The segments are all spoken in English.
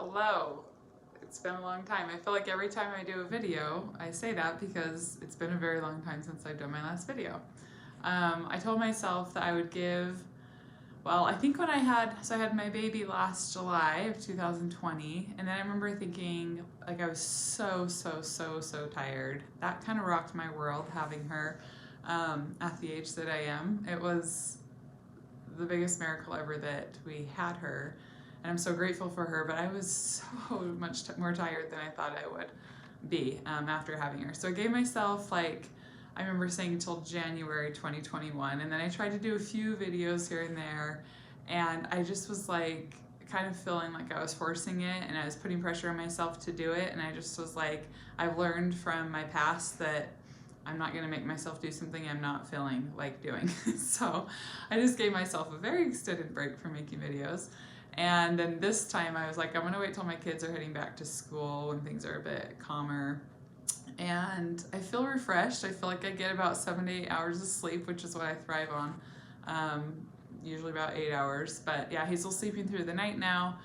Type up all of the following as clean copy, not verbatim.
Hello. It's been a long time. I feel like every time I do a video, I say that because it's been a very long time since I've done my last video. I told myself that I would give, well, I think when I had my baby last July of 2020, and then I remember thinking, like, I was so tired. That kind of rocked my world, having her at the age that I am. It was the biggest miracle ever that we had her, and I'm so grateful for her, but I was so much more tired than I thought I would be after having her. So I gave myself, like, I remember saying until January 2021, and then I tried to do a few videos here and there, and I just was like kind of feeling like I was forcing it and I was putting pressure on myself to do it, and I just was like, I've learned from my past that I'm not going to make myself do something I'm not feeling like doing. So I just gave myself a very extended break from making videos. And then this time I was like, I'm going to wait till my kids are heading back to school when things are a bit calmer. And I feel refreshed. I feel like I get about 7 to 8 hours of sleep, which is what I thrive on. Usually about 8 hours. But yeah, Hazel's sleeping through the night now.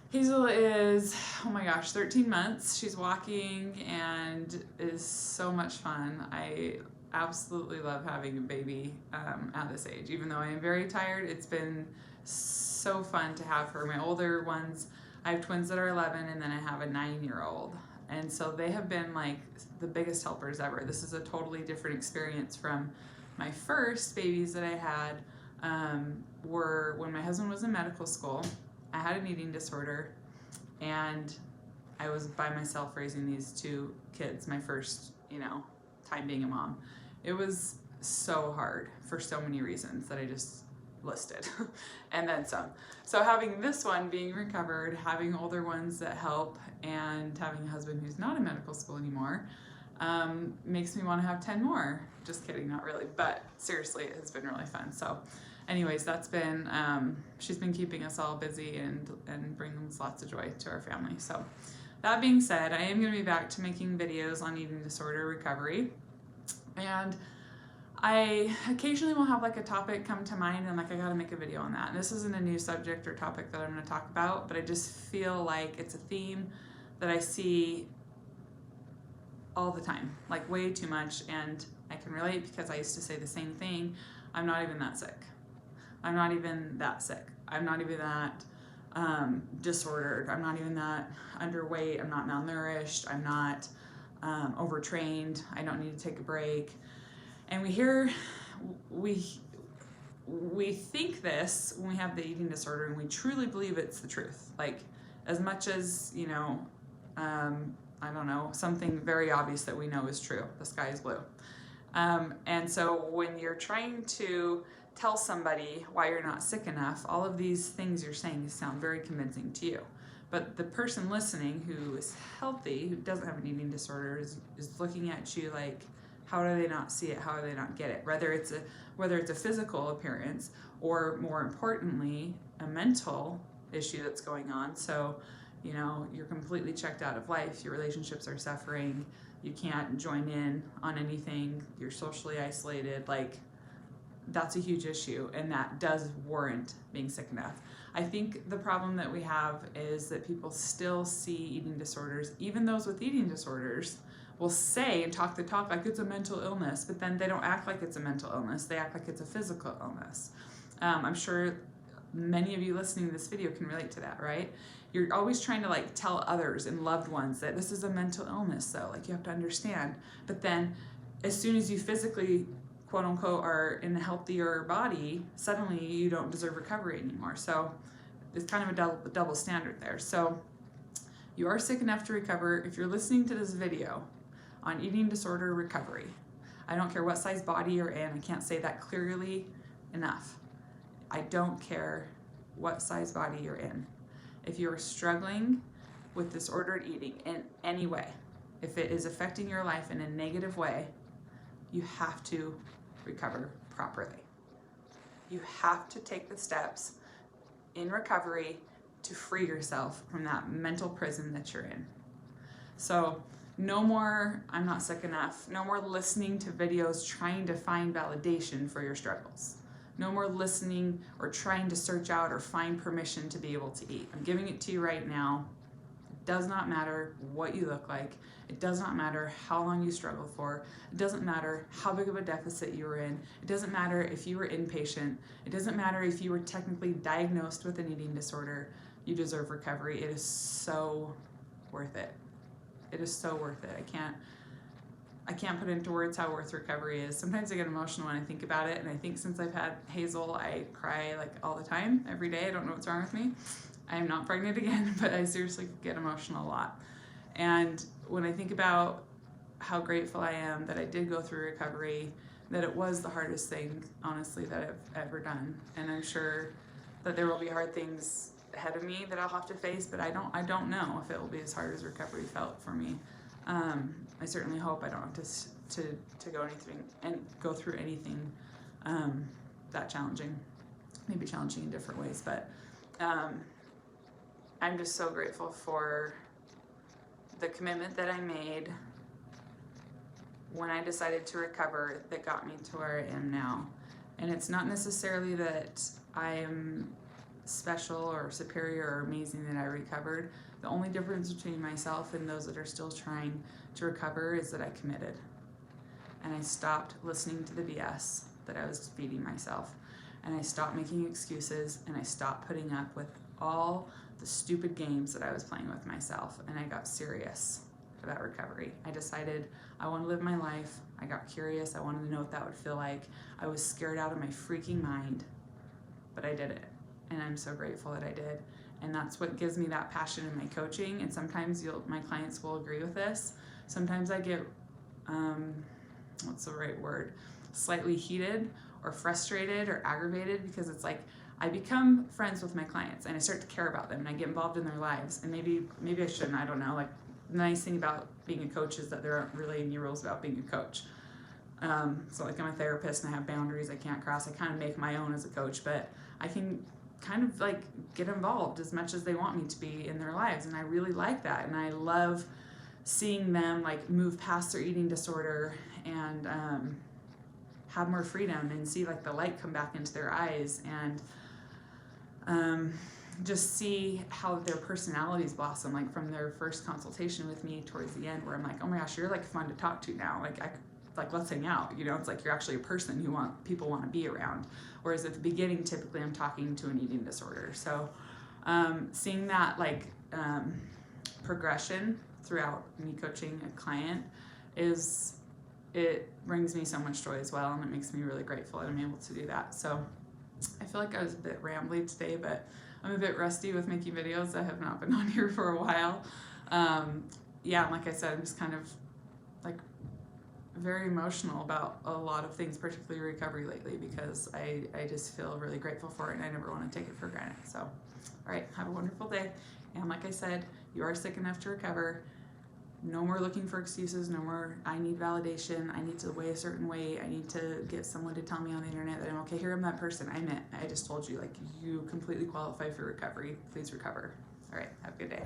Hazel is, oh my gosh, 13 months. She's walking and is so much fun. I absolutely love having a baby at this age. Even though I am very tired, it's been so fun to have her. My older ones, I have twins that are 11, and then I have a 9-year-old. And so they have been like the biggest helpers ever. This is a totally different experience from my first babies that I had were when my husband was in medical school. I had an eating disorder, and I was by myself raising these two kids, my first, time being a mom. It was so hard for so many reasons that I just listed, and then some. So having this one being recovered, having older ones that help, and having a husband who's not in medical school anymore, makes me want to have 10 more. Just kidding, not really, but seriously, it has been really fun. So anyways, that's been, she's been keeping us all busy and bringing us lots of joy to our family. So that being said, I am going to be back to making videos on eating disorder recovery. And I occasionally will have like a topic come to mind and like I gotta make a video on that. And this isn't a new subject or topic that I'm going to talk about, but I just feel like it's a theme that I see all the time, like way too much, and I can relate because I used to say the same thing. I'm not even that sick. I'm not even that sick. I'm not even that disordered. I'm not even that underweight. I'm not malnourished. I'm not overtrained. I don't need to take a break. And we think this when we have the eating disorder, and we truly believe it's the truth. Like, as much as, I don't know, something very obvious that we know is true. The sky is blue. And so when you're trying to tell somebody why you're not sick enough, all of these things you're saying sound very convincing to you. But the person listening who is healthy, who doesn't have an eating disorder, is looking at you like, how do they not see it? How do they not get it? Whether it's a physical appearance, or more importantly, a mental issue that's going on. So, you're completely checked out of life. Your relationships are suffering. You can't join in on anything. You're socially isolated. Like, that's a huge issue, and that does warrant being sick enough. I think the problem that we have is that people still see eating disorders, even those with eating disorders will say and talk the talk like it's a mental illness, but then they don't act like it's a mental illness. They act like it's a physical illness. I'm sure many of you listening to this video can relate to that, right? You're always trying to like tell others and loved ones that this is a mental illness, though. Like, you have to understand. But then as soon as you physically, quote unquote, are in a healthier body, suddenly you don't deserve recovery anymore. So it's kind of a double standard there. So you are sick enough to recover. If you're listening to this video on eating disorder recovery, I don't care what size body you're in. I can't say that clearly enough. I don't care what size body you're in. If you're struggling with disordered eating in any way, if it is affecting your life in a negative way, you have to recover properly. You have to take the steps in recovery to free yourself from that mental prison that you're in. So no more, I'm not sick enough. No more listening to videos trying to find validation for your struggles. No more listening or trying to search out or find permission to be able to eat. I'm giving it to you right now. It does not matter what you look like. It does not matter how long you struggled for. It doesn't matter how big of a deficit you were in. It doesn't matter if you were inpatient. It doesn't matter if you were technically diagnosed with an eating disorder. You deserve recovery. It is so worth it. It is so worth it. I can't put into words how worth recovery is. Sometimes I get emotional when I think about it, and I think since I've had Hazel, I cry like all the time, every day. I don't know what's wrong with me. I am not pregnant again, but I seriously get emotional a lot. And when I think about how grateful I am that I did go through recovery, that it was the hardest thing, honestly, that I've ever done. And I'm sure that there will be hard things ahead of me that I'll have to face, but I don't know if it will be as hard as recovery felt for me. I certainly hope I don't have to go through anything that challenging. Maybe challenging in different ways, but I'm just so grateful for the commitment that I made when I decided to recover that got me to where I am now. And it's not necessarily that I am special or superior or amazing that I recovered. The only difference between myself and those that are still trying to recover is that I committed. And I stopped listening to the BS that I was feeding myself. And I stopped making excuses, and I stopped putting up with all the stupid games that I was playing with myself. And I got serious about recovery. I decided I want to live my life. I got curious. I wanted to know what that would feel like. I was scared out of my freaking mind, but I did it. And I'm so grateful that I did. And that's what gives me that passion in my coaching. And sometimes my clients will agree with this. Sometimes I get, what's the right word? Slightly heated or frustrated or aggravated, because it's like I become friends with my clients and I start to care about them and I get involved in their lives. And maybe I shouldn't, I don't know. Like, the nice thing about being a coach is that there aren't really any rules about being a coach. So like, I'm a therapist and I have boundaries I can't cross. I kind of make my own as a coach, but I can kind of like get involved as much as they want me to be in their lives. And I really like that. And I love seeing them like move past their eating disorder and have more freedom, and see like the light come back into their eyes, and just see how their personalities blossom, like from their first consultation with me towards the end, where I'm like, oh my gosh, you're like fun to talk to now. Like let's hang out, you know. It's like you're actually a person who people want to be around. Whereas at the beginning, typically I'm talking to an eating disorder. So seeing that like progression throughout me coaching a client it brings me so much joy as well, and it makes me really grateful that I'm able to do that. So I feel like I was a bit rambly today, but I'm a bit rusty with making videos. I have not been on here for a while. Yeah, like I said, I'm just kind of like very emotional about a lot of things, particularly recovery lately, because I just feel really grateful for it, and I never want to take it for granted. So, all right, have a wonderful day. And like I said, you are sick enough to recover. No more looking for excuses. No more, I need validation. I need to weigh a certain way. I need to get someone to tell me on the internet that I'm okay. Here, I'm that person. I just told you, like, you completely qualify for recovery. Please recover. All right, have a good day.